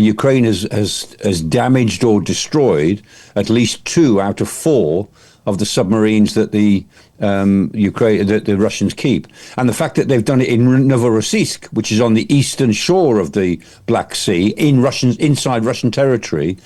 Ukraine has damaged or destroyed at least 2 out of 4 of the submarines that the Russians keep. And the fact that they've done it in Novorossiysk, which is on the eastern shore of the Black Sea, inside Russian territory,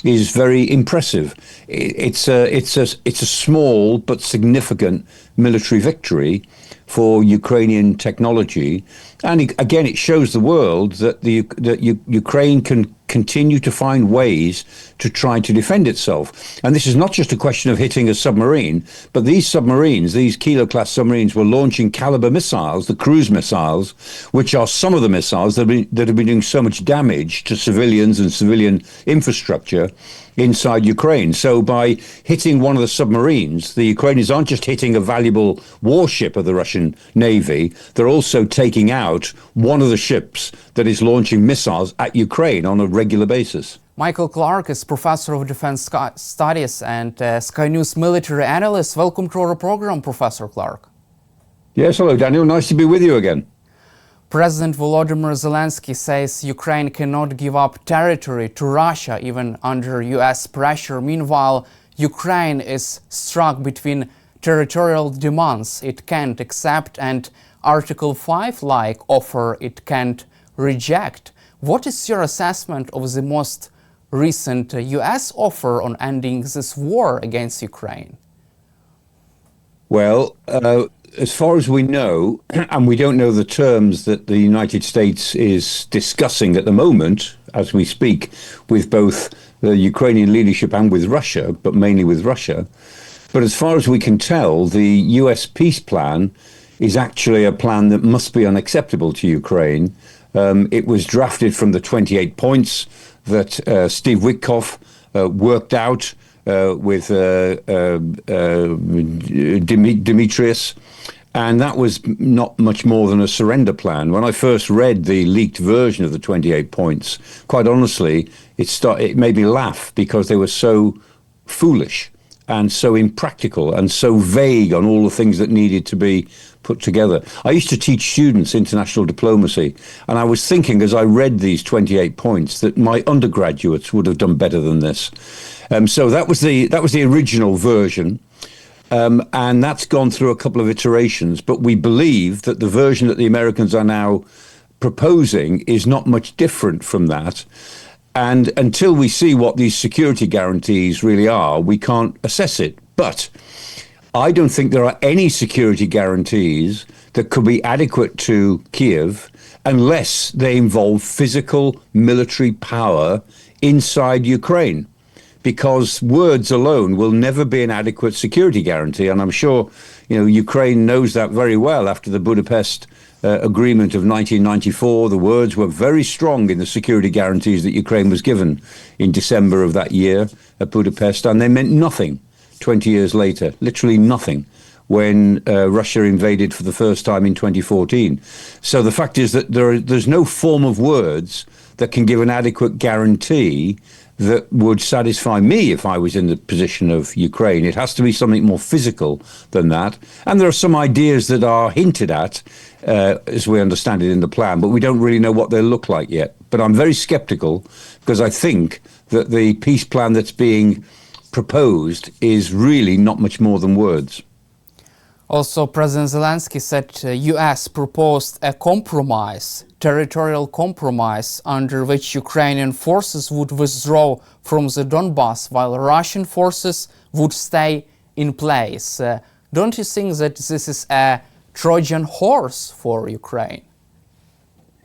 is very impressive. It's a small but significant military victory for Ukrainian technology, and again, it shows the world that Ukraine can continue to find ways to try to defend itself. And this is not just a question of hitting a submarine, but these submarines, these Kilo-class submarines, were launching Caliber missiles, the cruise missiles, which are some of the missiles that have been doing so much damage to civilians and civilian infrastructure inside Ukraine. So by hitting one of the submarines, the Ukrainians aren't just hitting a valuable warship of the Russian Navy, they're also taking out one of the ships that is launching missiles at Ukraine on a regular basis. Michael Clarke is Professor of Defense Studies and Sky News military analyst. Welcome to our program, Professor Clarke. Yes, hello, Daniel. Nice to be with you again. President Volodymyr Zelensky says Ukraine cannot give up territory to Russia even under US pressure. Meanwhile, Ukraine is struck between territorial demands it can't accept and Article 5-like offer it can't reject. What is your assessment of the most recent US offer on ending this war against Ukraine? Well, as far as we know, and we don't know the terms that the United States is discussing at the moment, as we speak, with both the Ukrainian leadership and with Russia, but mainly with Russia. But as far as we can tell, the US peace plan is actually a plan that must be unacceptable to Ukraine. It was drafted from the 28 points that Steve Witkoff worked out with Demetrius, and that was not much more than a surrender plan. When I first read the leaked version of the 28 points, quite honestly, it made me laugh because they were so foolish and so impractical and so vague on all the things that needed to be put together. I used to teach students international diplomacy, and I was thinking as I read these 28 points that my undergraduates would have done better than this. So that was the original version, and that's gone through a couple of iterations. But we believe that the version that the Americans are now proposing is not much different from that. And until we see what these security guarantees really are, we can't assess it. But I don't think there are any security guarantees that could be adequate to Kiev unless they involve physical military power inside Ukraine, because words alone will never be an adequate security guarantee. And I'm sure, Ukraine knows that very well after the Budapest agreement of 1994. The words were very strong in the security guarantees that Ukraine was given in December of that year at Budapest, and they meant nothing 20 years later, literally nothing, when Russia invaded for the first time in 2014. So the fact is that there's no form of words that can give an adequate guarantee that would satisfy me if I was in the position of Ukraine. It has to be something more physical than that. And there are some ideas that are hinted at, as we understand it in the plan, but we don't really know what they look like yet. But I'm very skeptical because I think that the peace plan that's being proposed is really not much more than words. Also, President Zelensky said US proposed a compromise, territorial compromise, under which Ukrainian forces would withdraw from the Donbass while Russian forces would stay in place. Don't you think that this is a Trojan horse for Ukraine?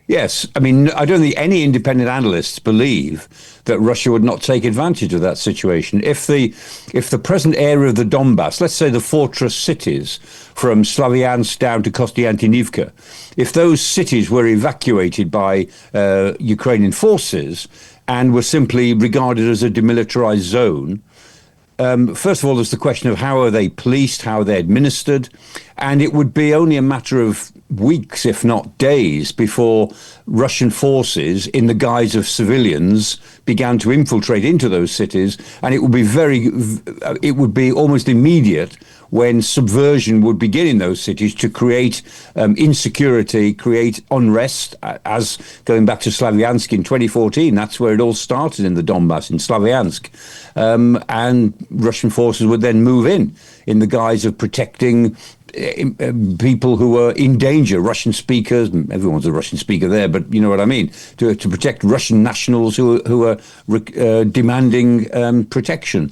Yes, I mean, I don't think any independent analysts believe that Russia would not take advantage of that situation. If the present area of the Donbass, let's say the fortress cities from Slavyansk down to Kostiantynivka, if those cities were evacuated by Ukrainian forces and were simply regarded as a demilitarized zone, first of all, there's the question of how are they policed, how are they administered, and it would be only a matter of weeks, if not days, before Russian forces, in the guise of civilians, began to infiltrate into those cities, and it would be almost immediate when subversion would begin in those cities to create insecurity, create unrest, as going back to Slavyansk in 2014, that's where it all started in the Donbass, in Slavyansk. And Russian forces would then move in the guise of protecting people who were in danger, Russian speakers, everyone's a Russian speaker there, but you know what I mean, to protect Russian nationals who are demanding protection.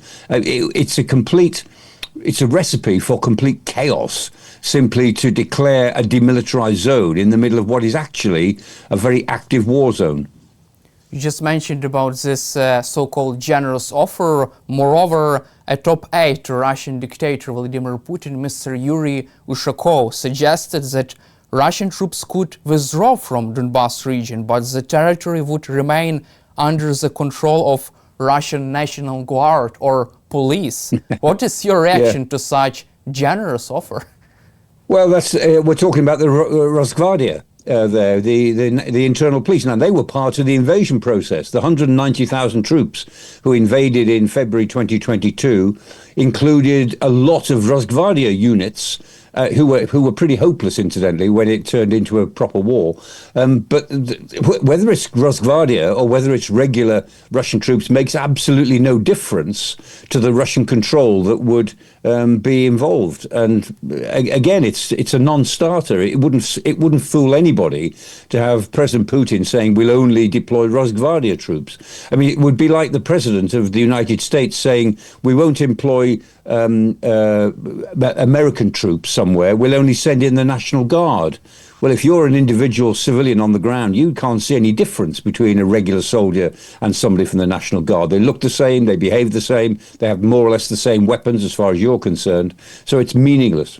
It's a recipe for complete chaos, simply to declare a demilitarized zone in the middle of what is actually a very active war zone. You just mentioned about this so-called generous offer. Moreover, a top aide to Russian dictator Vladimir Putin, Mr. Yuri Ushakov, suggested that Russian troops could withdraw from Donbass region, but the territory would remain under the control of Russian National Guard or police. What is your reaction to such generous offer? Well, that's we're talking about the Rosgvardia. The internal police. Now, they were part of the invasion process. The 190,000 troops who invaded in February 2022 included a lot of Rosgvardia units who were pretty hopeless, incidentally, when it turned into a proper war. But whether it's Rosgvardia or whether it's regular Russian troops makes absolutely no difference to the Russian control that would be involved. And again, it's a non-starter. It wouldn't fool anybody to have President Putin saying we'll only deploy Rosgvardia troops. I mean, it would be like the President of the United States saying we won't employ American troops somewhere, we'll only send in the National Guard. Well, if you're an individual civilian on the ground, you can't see any difference between a regular soldier and somebody from the National Guard. They look the same, they behave the same, they have more or less the same weapons as far as you're concerned. So it's meaningless.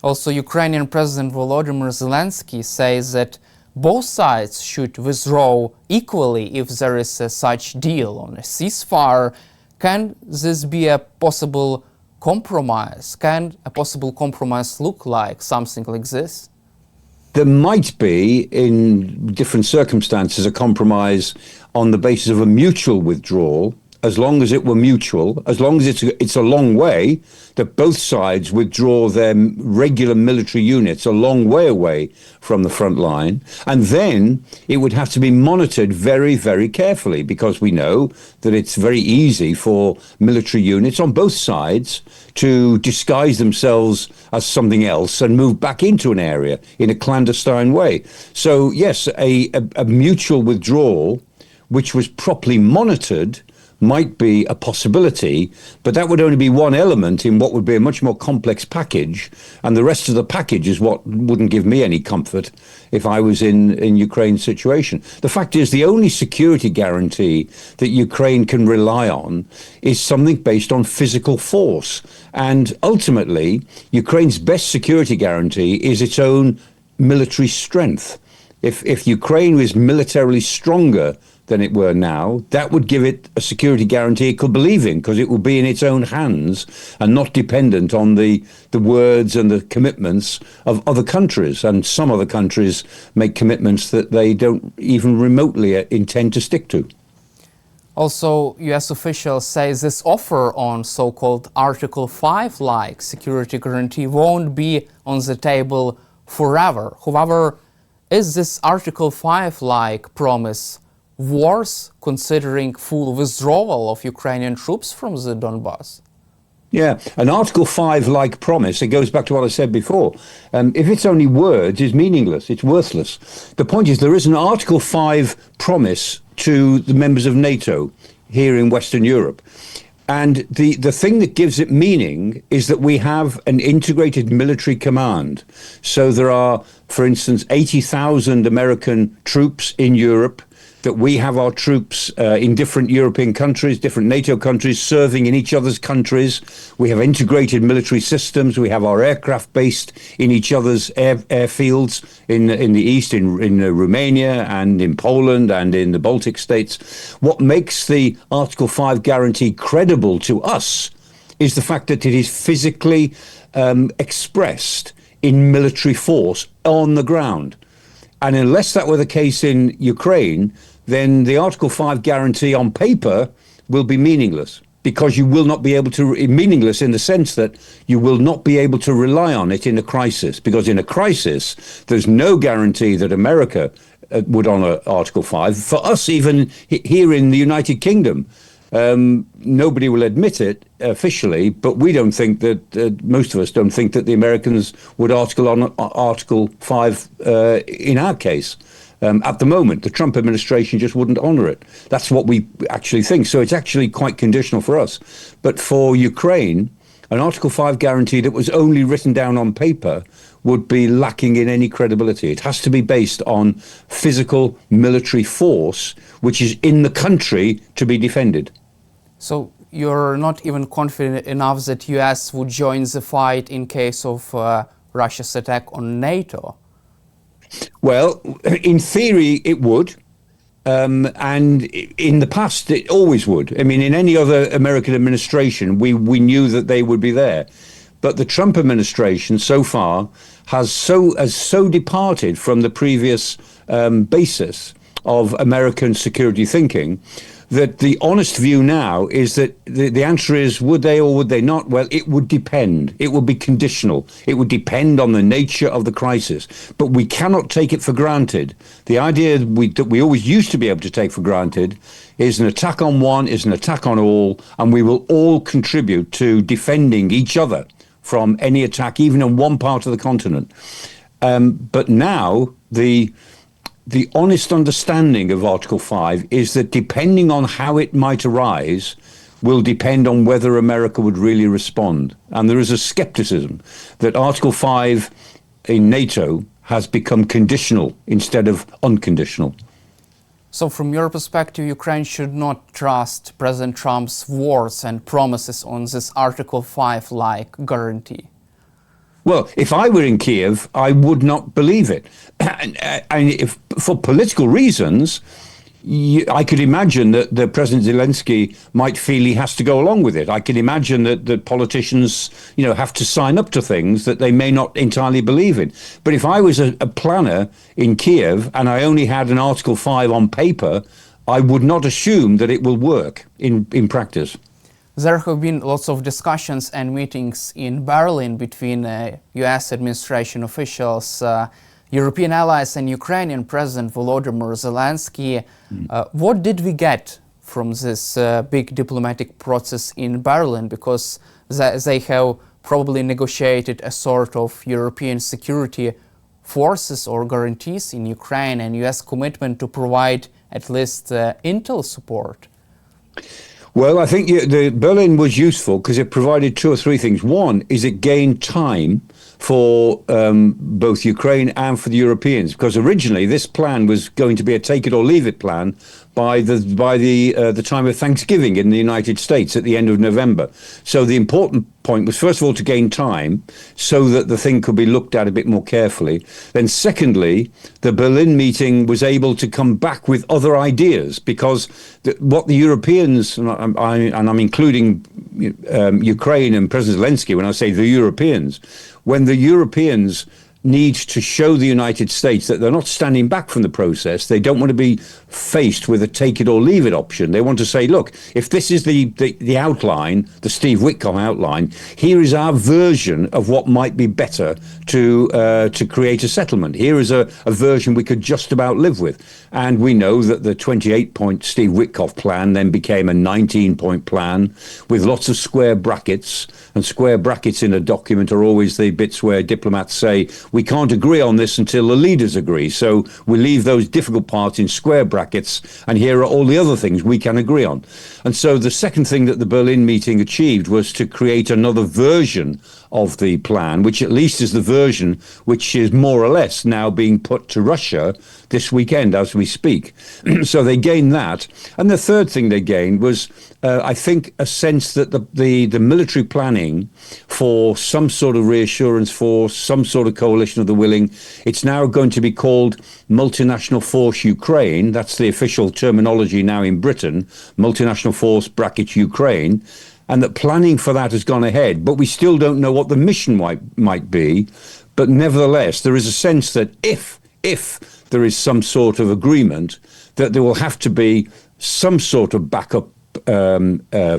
Also, Ukrainian President Volodymyr Zelensky says that both sides should withdraw equally if there is such deal on a ceasefire. Can this be a possible compromise? Can a possible compromise look like something like this? There might be, in different circumstances, a compromise on the basis of a mutual withdrawal, as long as it were mutual, as long as it's a long way, that both sides withdraw their regular military units a long way away from the front line. And then it would have to be monitored very, very carefully, because we know that it's very easy for military units on both sides to disguise themselves as something else and move back into an area in a clandestine way. So yes, a mutual withdrawal, which was properly monitored, might be a possibility, but that would only be one element in what would be a much more complex package, and the rest of the package is what wouldn't give me any comfort if I was in Ukraine's situation. The fact is, the only security guarantee that Ukraine can rely on is something based on physical force, and ultimately Ukraine's best security guarantee is its own military strength. If Ukraine was militarily stronger than it were now, that would give it a security guarantee it could believe in, because it would be in its own hands and not dependent on the words and the commitments of other countries. And some other countries make commitments that they don't even remotely intend to stick to. Also, US officials say this offer on so-called Article 5-like security guarantee won't be on the table forever. However, is this Article 5-like promise worse, considering full withdrawal of Ukrainian troops from the Donbass? Yeah, an Article 5-like promise, it goes back to what I said before. If it's only words, it's meaningless, it's worthless. The point is, there is an Article 5 promise to the members of NATO here in Western Europe. And the thing that gives it meaning is that we have an integrated military command. So there are, for instance, 80,000 American troops in Europe, that we have our troops in different European countries, different NATO countries, serving in each other's countries. We have integrated military systems. We have our aircraft based in each other's airfields in the east, in Romania and in Poland and in the Baltic states. What makes the Article 5 guarantee credible to us is the fact that it is physically expressed in military force on the ground. And unless that were the case in Ukraine, then the Article 5 guarantee on paper will be meaningless, because you will not be able to, meaningless in the sense that you will not be able to rely on it in a crisis, because in a crisis, there's no guarantee that America would honour Article 5. For us, even here in the United Kingdom, nobody will admit it officially, but we don't think that, most of us don't think that the Americans would honor Article 5 in our case. At the moment, the Trump administration just wouldn't honour it. That's what we actually think. So it's actually quite conditional for us. But for Ukraine, an Article 5 guarantee that was only written down on paper would be lacking in any credibility. It has to be based on physical military force, which is in the country to be defended. So you're not even confident enough that US would join the fight in case of Russia's attack on NATO? Well, in theory, it would. And in the past, it always would. I mean, in any other American administration, we knew that they would be there. But the Trump administration so far has so departed from the previous basis of American security thinking that the honest view now is that the answer is, would they or would they not? Well, it would depend. It would be conditional. It would depend on the nature of the crisis. But we cannot take it for granted. The idea that we always used to be able to take for granted is an attack on one is an attack on all, and we will all contribute to defending each other from any attack, even in one part of the continent. But now the honest understanding of Article 5 is that depending on how it might arise will depend on whether America would really respond. And there is a skepticism that Article 5 in NATO has become conditional instead of unconditional. So from your perspective, Ukraine should not trust President Trump's words and promises on this Article 5-like guarantee? Well, if I were in Kiev, I would not believe it. And if, for political reasons, I could imagine that President Zelensky might feel he has to go along with it. I can imagine that politicians, have to sign up to things that they may not entirely believe in. But if I was a planner in Kiev and I only had an Article 5 on paper, I would not assume that it will work in practice. There have been lots of discussions and meetings in Berlin between US administration officials, European allies and Ukrainian President Volodymyr Zelensky. What did we get from this big diplomatic process in Berlin? Because they have probably negotiated a sort of European security forces or guarantees in Ukraine and US commitment to provide at least intel support. Well, I think the Berlin was useful because it provided two or three things. One is it gained time for both Ukraine and for the Europeans, because originally this plan was going to be a take it or leave it plan by the time of Thanksgiving in the United States at the end of November. So the important point was, first of all, to gain time so that the thing could be looked at a bit more carefully. Then secondly, the Berlin meeting was able to come back with other ideas, because what the Europeans, and I'm including Ukraine and President Zelensky when I say the Europeans, when the Europeans need to show the United States that they're not standing back from the process. They don't want to be faced with a take it or leave it option. They want to say, look, if this is the outline, the Steve Witkoff outline, here is our version of what might be better to create a settlement. Here is a version we could just about live with. And we know that the 28-point Steve Witkoff plan then became a 19-point plan with lots of square brackets. And square brackets in a document are always the bits where diplomats say, we can't agree on this until the leaders agree. So we leave those difficult parts in square brackets, and here are all the other things we can agree on. And so the second thing that the Berlin meeting achieved was to create another version of the plan, which at least is the version which is more or less now being put to Russia this weekend as we speak. So they gained that. And the third thing they gained was, I think, a sense that the military planning for some sort of reassurance force, some sort of coalition of the willing, it's now going to be called Multinational Force Ukraine. That's the official terminology now in Britain, Multinational Force brackets Ukraine. And that planning for that has gone ahead, but we still don't know what the mission might be. But nevertheless, there is a sense that if there is some sort of agreement, that there will have to be some sort of backup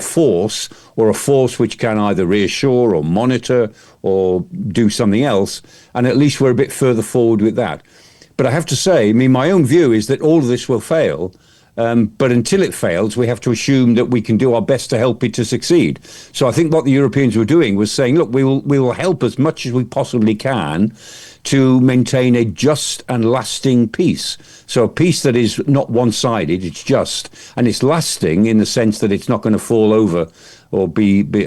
force, or a force which can either reassure or monitor or do something else. And at least we're a bit further forward with that. But I have to say, I mean, my own view is that all of this will fail. But until it fails, we have to assume that we can do our best to help it to succeed. So I think what the Europeans were doing was saying, look, we will help as much as we possibly can to maintain a just and lasting peace. So a peace that is not one-sided, it's just, and it's lasting in the sense that it's not going to fall over or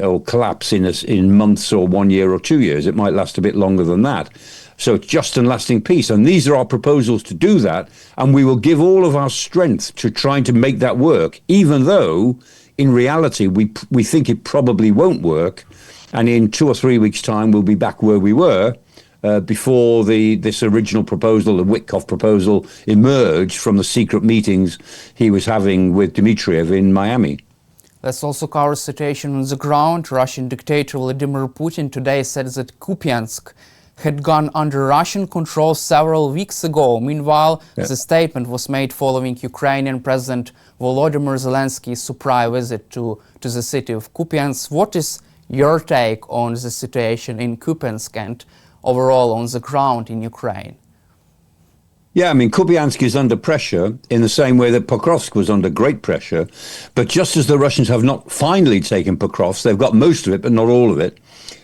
or collapse in months or 1 year or 2 years. It might last a bit longer than that. So it's just and lasting peace. And these are our proposals to do that. And we will give all of our strength to trying to make that work, even though in reality, we think it probably won't work. And in 2 or 3 weeks' time, we'll be back where we were before this original proposal, the Witkoff proposal, emerged from the secret meetings he was having with Dmitriev in Miami. Let's also cover the situation on the ground. Russian dictator Volodymyr Putin today said that Kupiansk had gone under Russian control several weeks ago. Meanwhile, the statement was made following Ukrainian President Volodymyr Zelensky's surprise visit to the city of Kupiansk. What is your take on the situation in Kupiansk and overall on the ground in Ukraine? Yeah, I mean, Kupiansk is under pressure in the same way that Pokrovsk was under great pressure. But just as the Russians have not finally taken Pokrovsk, they've got most of it, but not all of it.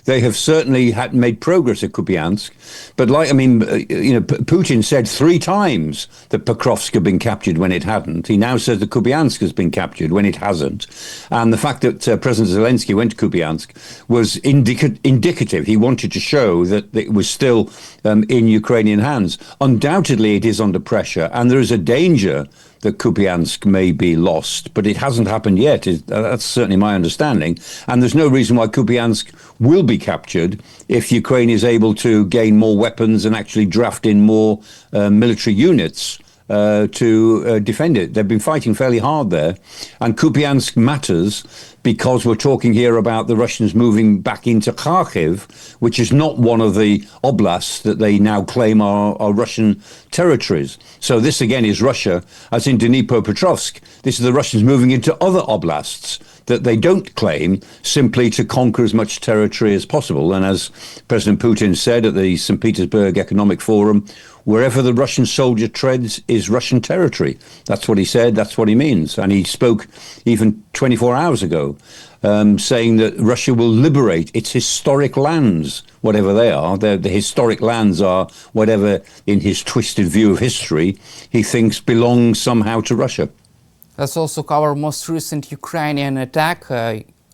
They have certainly made progress at Kupiansk. But Putin said 3 times that Pokrovsk had been captured when it hadn't. He now says that Kupiansk has been captured when it hasn't. And the fact that President Zelensky went to Kupiansk was indicative. He wanted to show that it was still in Ukrainian hands. Undoubtedly, it is under pressure, and there is a danger that Kupiansk may be lost, but it hasn't happened yet. That's certainly my understanding. And there's no reason why Kupiansk will be captured if Ukraine is able to gain more weapons and actually draft in more military units to defend it. They've been fighting fairly hard there. And Kupiansk matters because we're talking here about the Russians moving back into Kharkiv, which is not one of the oblasts that they now claim are Russian territories. So this again is Russia, as in Dnipropetrovsk. This is the Russians moving into other oblasts that they don't claim, simply to conquer as much territory as possible. And as President Putin said at the St. Petersburg Economic Forum, wherever the Russian soldier treads is Russian territory. That's what he said, that's what he means. And he spoke even 24 hours ago, saying that Russia will liberate its historic lands, whatever they are. The historic lands are whatever, in his twisted view of history, he thinks belongs somehow to Russia. Let's also cover most recent Ukrainian attack.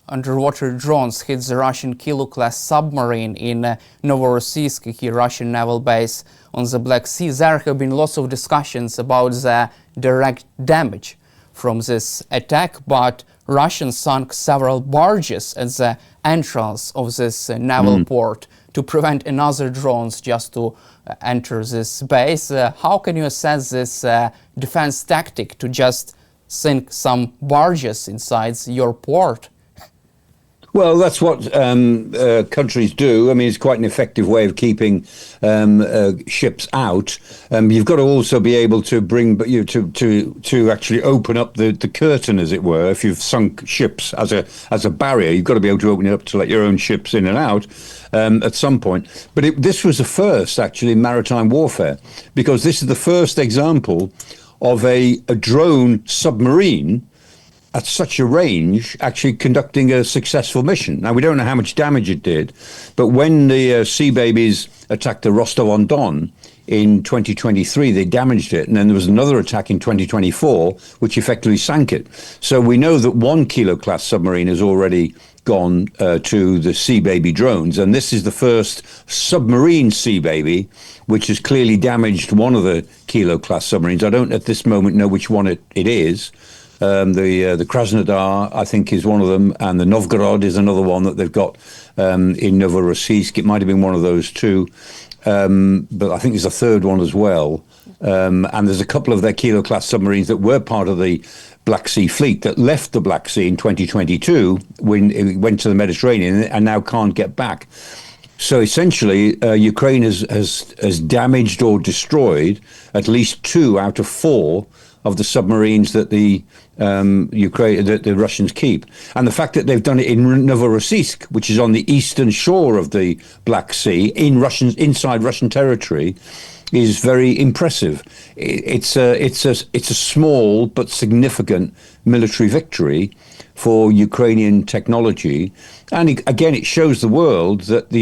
Underwater drones hit the Russian Kilo-class submarine in Novorossiysk, a key Russian naval base on the Black Sea. There have been lots of discussions about the direct damage from this attack, but Russians sunk several barges at the entrance of this naval port to prevent another drones just to enter this base. How can you assess this defense tactic to just sink some barges inside your port? Well, that's what countries do. I mean, it's quite an effective way of keeping ships out. You've got to also be able to bring to actually open up the curtain, as it were. If you've sunk ships as a barrier, you've got to be able to open it up to let your own ships in and out at some point. But this was the first, actually, in maritime warfare, because this is the first example of a drone submarine at such a range actually conducting a successful mission. Now, we don't know how much damage it did, but when the Sea Babies attacked the Rostov-on-Don in 2023, they damaged it. And then there was another attack in 2024, which effectively sank it. So we know that 1 Kilo-class submarine has already gone to the Sea Baby drones. And this is the first submarine Sea Baby, which has clearly damaged one of the Kilo-class submarines. I don't at this moment know which one it is. The Krasnodar, I think, is one of them, and the Novgorod is another one that they've got in Novorossiysk. It might have been one of those two, but I think there's a third one as well. And there's a couple of their Kilo-class submarines that were part of the Black Sea Fleet that left the Black Sea in 2022 when it went to the Mediterranean and now can't get back. So essentially, Ukraine has damaged or destroyed at least 2 out of 4 of the submarines that the Russians keep, and the fact that they've done it in Novorossiysk, which is on the eastern shore of the Black Sea, inside Russian territory, is very impressive. It's a small but significant military victory for Ukrainian technology, and again, it shows the world that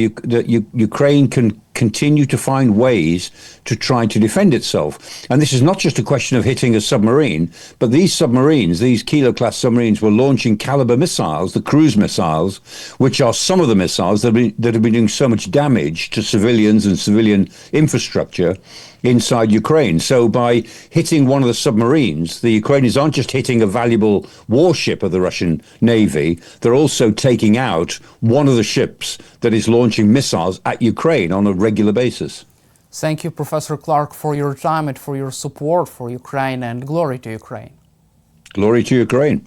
Ukraine can continue to find ways to try to defend itself. And this is not just a question of hitting a submarine, but these submarines, these Kilo-class submarines, were launching Caliber missiles, the cruise missiles, which are some of the missiles that have been doing so much damage to civilians and civilian infrastructure inside Ukraine. So by hitting one of the submarines, the Ukrainians aren't just hitting a valuable warship of the Russian Navy, they're also taking out one of the ships that is launching missiles at Ukraine on a regular basis. Thank you, Professor Clarke, for your time and for your support for Ukraine, and glory to Ukraine. Glory to Ukraine.